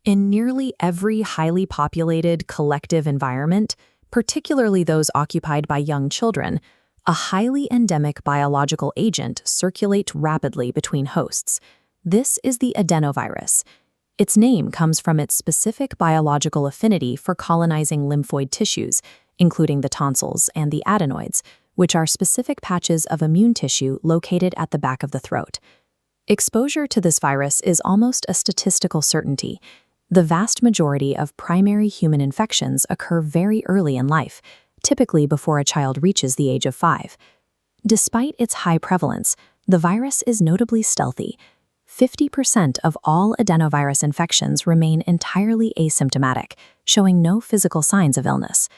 In nearly every highly populated collective environment, particularly those occupied by young children, a highly endemic biological agent circulates rapidly between hosts. This is the adenovirus. Its name comes from its specific biological affinity for colonizing lymphoid tissues, including the tonsils and the adenoids, which are specific patches of immune tissue located at the back of the throat. Exposure to this virus is almost a statistical certainty. The vast majority of primary human infections occur very early in life, typically before a child reaches the age of 5. Despite its high prevalence, the virus is notably stealthy. 50% of all adenovirus infections remain entirely asymptomatic, showing no physical signs of illness.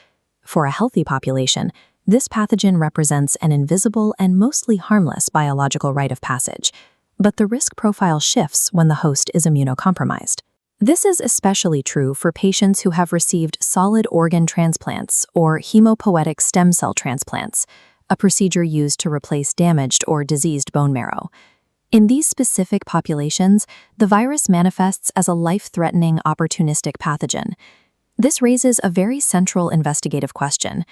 For a healthy population, this pathogen represents an invisible and mostly harmless biological rite of passage, but the risk profile shifts when the host is immunocompromised. This is especially true for patients who have received solid organ transplants or hematopoietic stem cell transplants, a procedure used to replace damaged or diseased bone marrow. In these specific populations, the virus manifests as a life-threatening opportunistic pathogen. This raises a very central investigative question.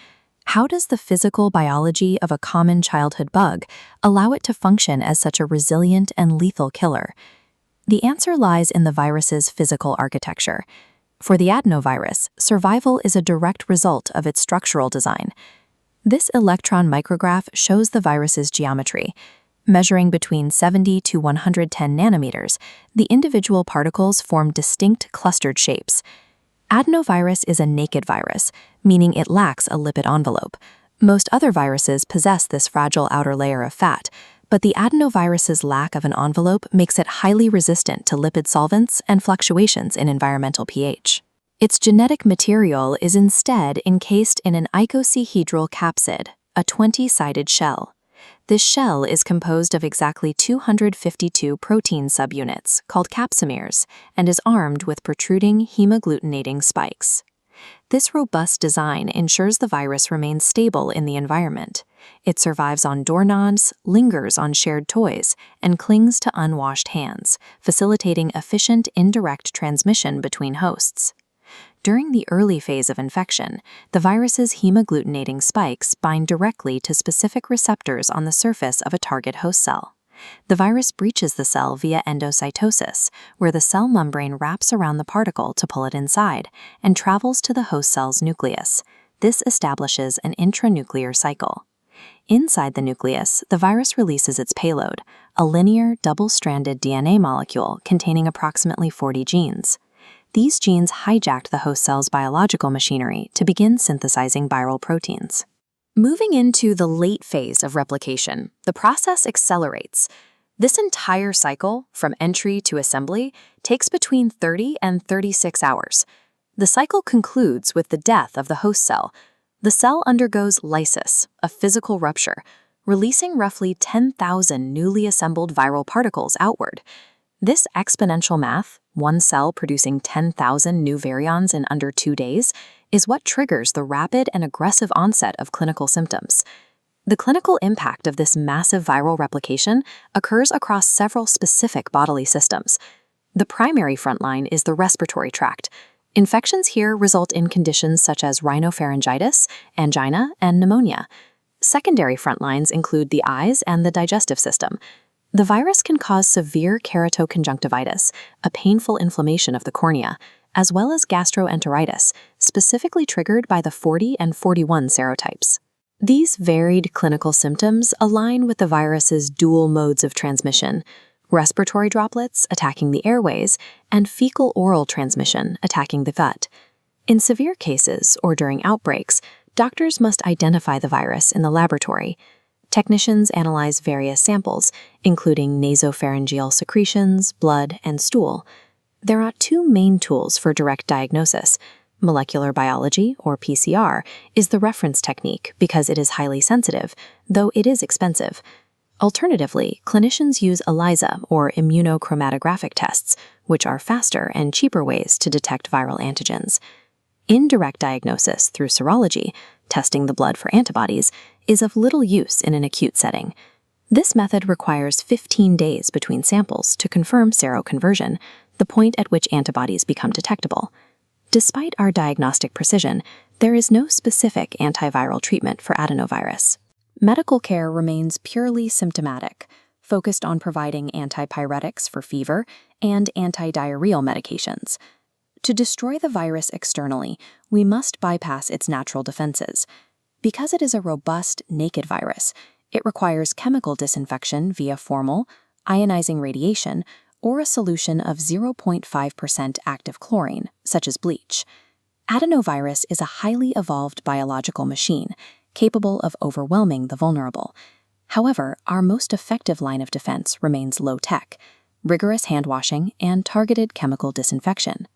How does the physical biology of a common childhood bug allow it to function as such a resilient and lethal killer? The answer lies in the virus's physical architecture. For the adenovirus, survival is a direct result of its structural design. This electron micrograph shows the virus's geometry. Measuring between 70 to 110 nanometers, the individual particles form distinct clustered shapes. Adenovirus is a naked virus, meaning it lacks a lipid envelope. Most other viruses possess this fragile outer layer of fat, but the adenovirus's lack of an envelope makes it highly resistant to lipid solvents and fluctuations in environmental pH. Its genetic material is instead encased in an icosahedral capsid, a 20-sided shell. This shell is composed of exactly 252 protein subunits, called capsomeres, and is armed with protruding hemagglutinating spikes. This robust design ensures the virus remains stable in the environment. It survives on doorknobs, lingers on shared toys, and clings to unwashed hands, facilitating efficient indirect transmission between hosts. During the early phase of infection, the virus's hemagglutinating spikes bind directly to specific receptors on the surface of a target host cell. The virus breaches the cell via endocytosis, where the cell membrane wraps around the particle to pull it inside, and travels to the host cell's nucleus. This establishes an intranuclear cycle. Inside the nucleus, the virus releases its payload, a linear, double-stranded DNA molecule containing approximately 40 genes. These genes hijacked the host cell's biological machinery to begin synthesizing viral proteins. Moving into the late phase of replication, the process accelerates. This entire cycle, from entry to assembly, takes between 30 and 36 hours. The cycle concludes with the death of the host cell. The cell undergoes lysis, a physical rupture, releasing roughly 10,000 newly assembled viral particles outward. This exponential math, one cell producing 10,000 new virions in under 2 days, is what triggers the rapid and aggressive onset of clinical symptoms. The clinical impact of this massive viral replication occurs across several specific bodily systems. The primary frontline is the respiratory tract. Infections here result in conditions such as rhinopharyngitis, angina, and pneumonia. Secondary frontlines include the eyes and the digestive system. The virus can cause severe keratoconjunctivitis, a painful inflammation of the cornea, as well as gastroenteritis, specifically triggered by the 40 and 41 serotypes. These varied clinical symptoms align with the virus's dual modes of transmission: respiratory droplets attacking the airways and fecal-oral transmission attacking the gut. In severe cases or during outbreaks, doctors must identify the virus in the laboratory. Technicians analyze various samples, including nasopharyngeal secretions, blood, and stool. There are two main tools for direct diagnosis. Molecular biology, or PCR, is the reference technique because it is highly sensitive, though it is expensive. Alternatively, clinicians use ELISA, or immunochromatographic tests, which are faster and cheaper ways to detect viral antigens. Indirect diagnosis through serology, testing the blood for antibodies, is of little use in an acute setting. This method requires 15 days between samples to confirm seroconversion, the point at which antibodies become detectable. Despite our diagnostic precision, there is no specific antiviral treatment for adenovirus. Medical care remains purely symptomatic, focused on providing antipyretics for fever and antidiarrheal medications. To destroy the virus externally, we must bypass its natural defenses. Because it is a robust, naked virus, it requires chemical disinfection via formal, ionizing radiation, or a solution of 0.5% active chlorine, such as bleach. Adenovirus is a highly evolved biological machine, capable of overwhelming the vulnerable. However, our most effective line of defense remains low-tech, rigorous hand washing, and targeted chemical disinfection.